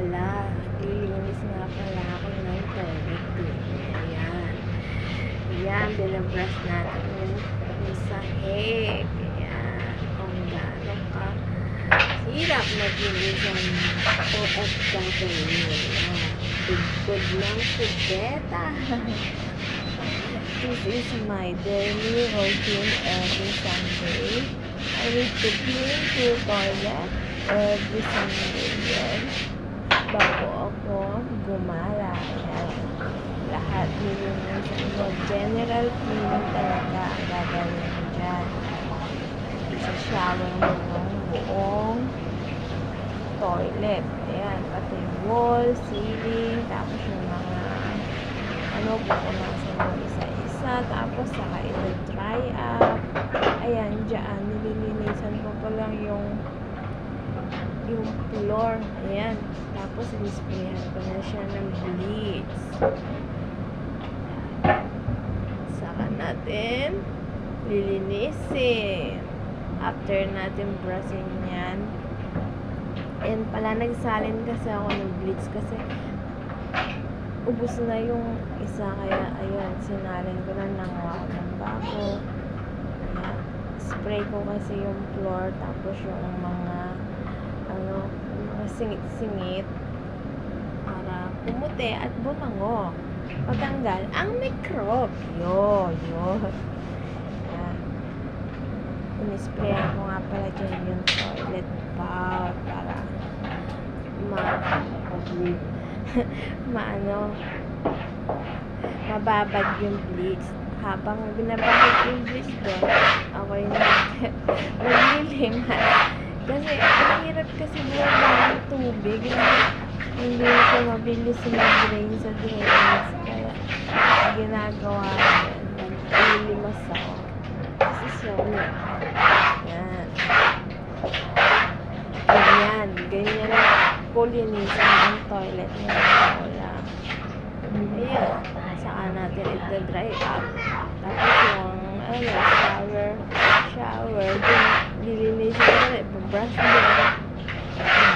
pala, lilinis nga pala ako ng toilet eh. Ayan. Ayan, binabrush natin yung sahig. Ayan. Kung gano'n ka hirap maglinis ang OFW. Ayan. Bigod ng kubeta. This is my daily routine every Sunday. I need to clean the toilet every Sunday. Yes. Bago ako gumala. Ayan. Lahat nilinisan mo. General cleaning talaga ang gagawin mo dyan. Isa-shower mo ng buong toilet. Ayan. Pati wall, ceiling, tapos yung mga pupunasan mo isa-isa. Tapos saka ito dry up. Ayan, dyan. Nililinisan ko pa lang yung floor. Ayan. Tapos, nisprayan ko na siya ng bleach. Saka natin lilinisin. After natin brushing yan. Ayan pala, nagsalin kasi ako ng bleach kasi ubos na yung isa. Kaya, ayan, sinalin ko na nangawa ko ng bago. Ayan. Spray ko kasi yung floor. Tapos yung mga singit-singit para pumuti at bumango. Patanggal ang mikrobyo. Yun. Inisprayan ko nga pala dyan yung toilet bowl para mababad yung bleach. Habang binababad yung bleach doon, ako yung nagliliman. Kasi, ang hirap kasi buwan ng tubig. Hindi ko mabilis mag-drain sa drains. Kaya, ginagawa ko yan. Nag-ilimas ako. Kasi solid. Yan. Ganyan. Ganyan ko linisan ang toilet niya. Wala. Ayan. Saka natin ito dry up. Tapos yung, shower. Lilinisin ko na, brush din.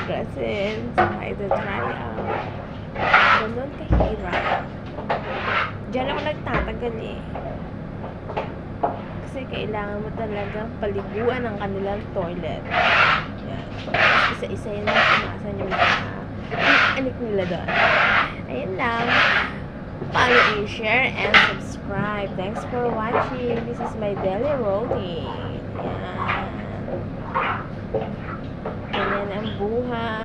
Brushin. Saka ito dry out. Ganun kahirap. Diyan ako nagtatagal eh. Kasi kailangan mo talagang paliguan ang kanilang toilet. Yan. Isa-isa yun ang pumasan yung mga anik nila doon. Ayun lang. Follow, share, and subscribe. Thanks for watching. This is my daily routine. Yan. Ganyan ang buhay.